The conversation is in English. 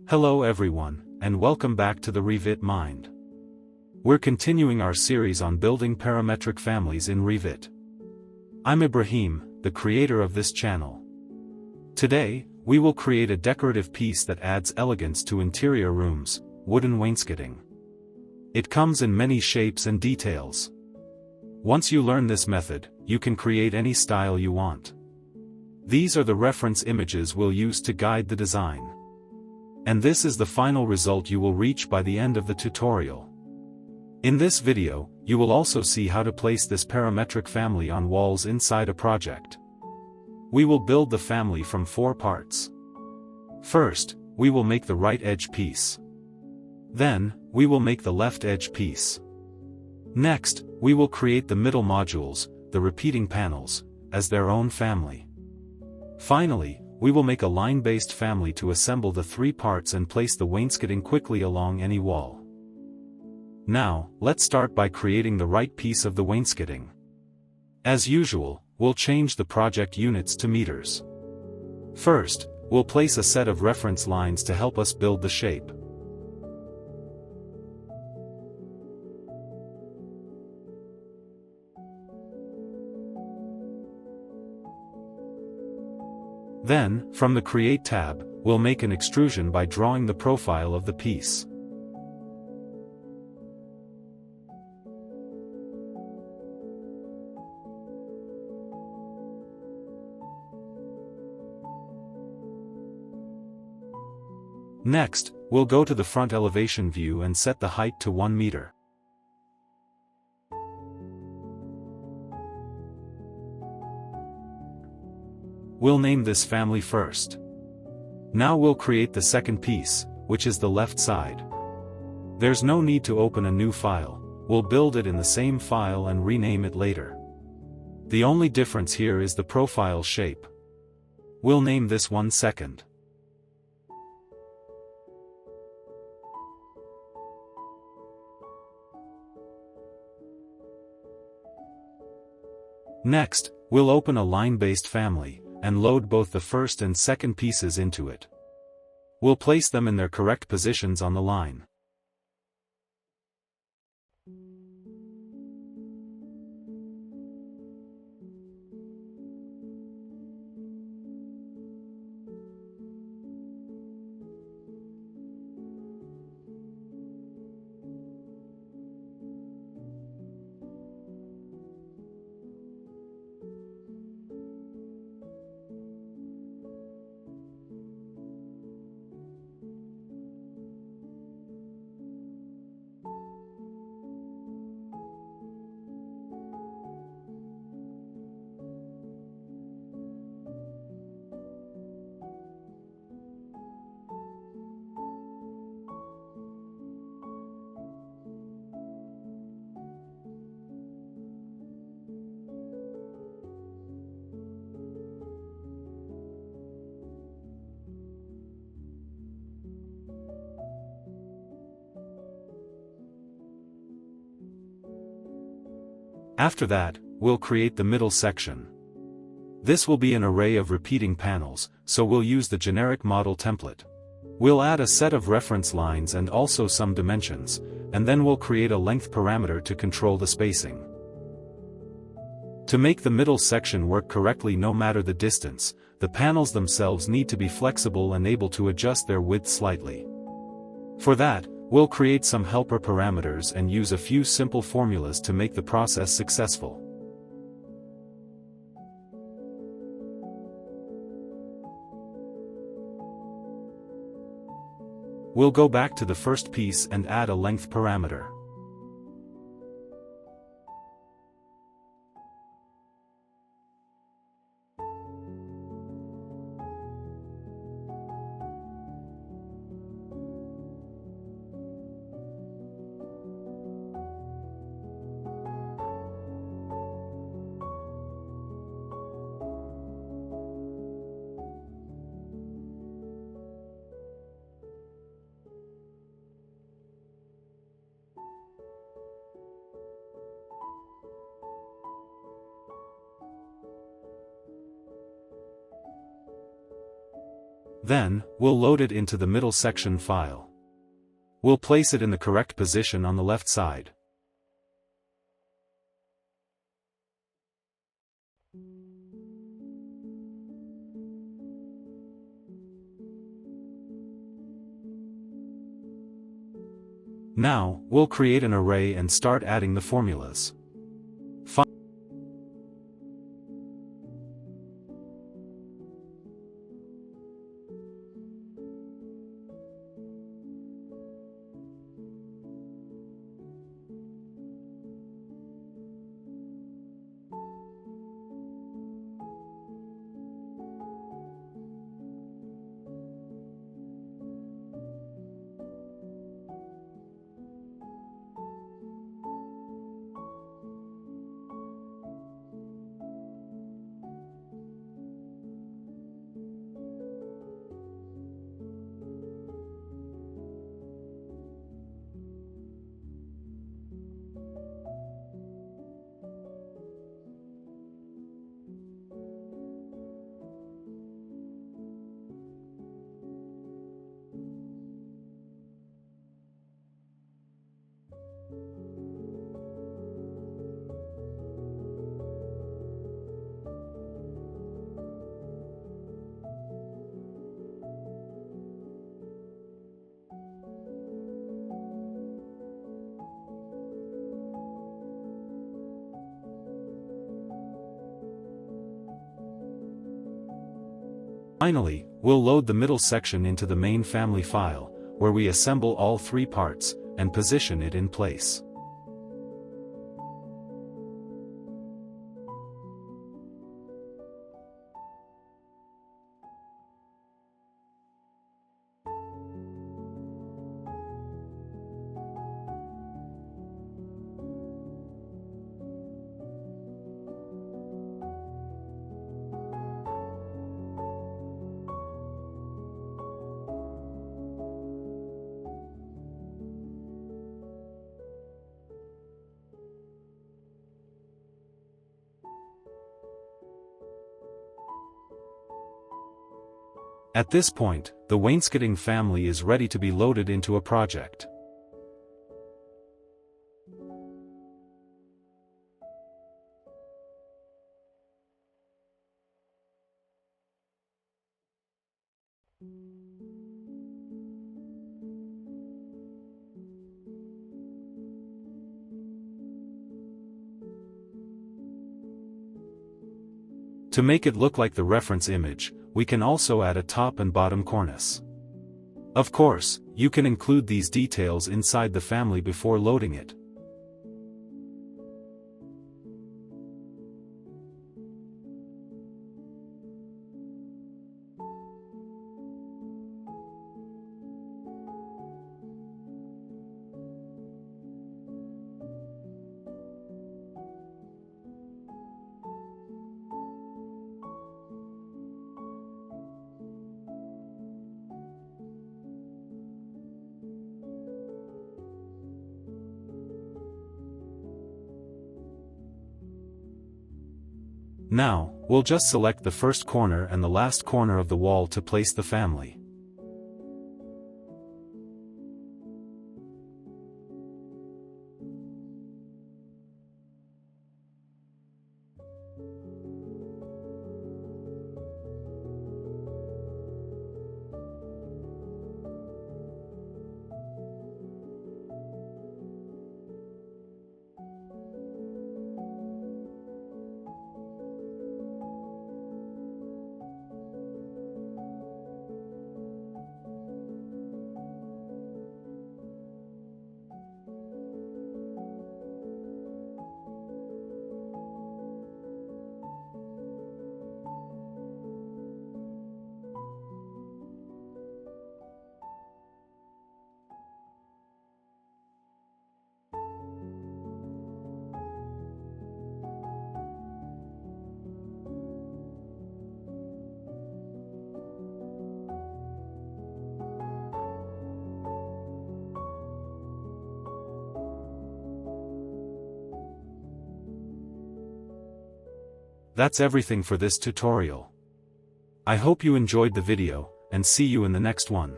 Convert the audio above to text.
Hello everyone, and welcome back to the Revit Mind. We're continuing our series on building parametric families in Revit. I'm Ibrahim, the creator of this channel. Today, we will create a decorative piece that adds elegance to interior rooms, wooden wainscoting. It comes in many shapes and details. Once you learn this method, you can create any style you want. These are the reference images we'll use to guide the design. And this is the final result you will reach by the end of the tutorial. In this video, you will also see how to place this parametric family on walls inside a project. We will build the family from 4 parts. First, we will make the right edge piece. Then, we will make the left edge piece. Next, we will create the middle modules, the repeating panels, as their own family. Finally, we will make a line-based family to assemble the 3 parts and place the wainscoting quickly along any wall. Now, let's start by creating the right piece of the wainscoting. As usual, we'll change the project units to meters. First, we'll place a set of reference lines to help us build the shape. Then, from the Create tab, we'll make an extrusion by drawing the profile of the piece. Next, we'll go to the front elevation view and set the height to 1 meter. We'll name this family first. Now we'll create the second piece, which is the left side. There's no need to open a new file, we'll build it in the same file and rename it later. The only difference here is the profile shape. We'll name this one second. Next, we'll open a line-based family, and load both the first and second pieces into it. We'll place them in their correct positions on the line. After that, we'll create the middle section. This will be an array of repeating panels, so we'll use the generic model template. We'll add a set of reference lines and also some dimensions, and then we'll create a length parameter to control the spacing. To make the middle section work correctly no matter the distance, the panels themselves need to be flexible and able to adjust their width slightly. For that, we'll create some helper parameters and use a few simple formulas to make the process successful. We'll go back to the first piece and add a length parameter. Then, we'll load it into the middle section file. We'll place it in the correct position on the left side. Now, we'll create an array and start adding the formulas. Finally, we'll load the middle section into the main family file, where we assemble all three parts, and position it in place. At this point, the wainscoting family is ready to be loaded into a project. To make it look like the reference image, we can also add a top and bottom cornice. Of course, you can include these details inside the family before loading it. Now, we'll just select the first corner and the last corner of the wall to place the family. That's everything for this tutorial. I hope you enjoyed the video, and see you in the next one.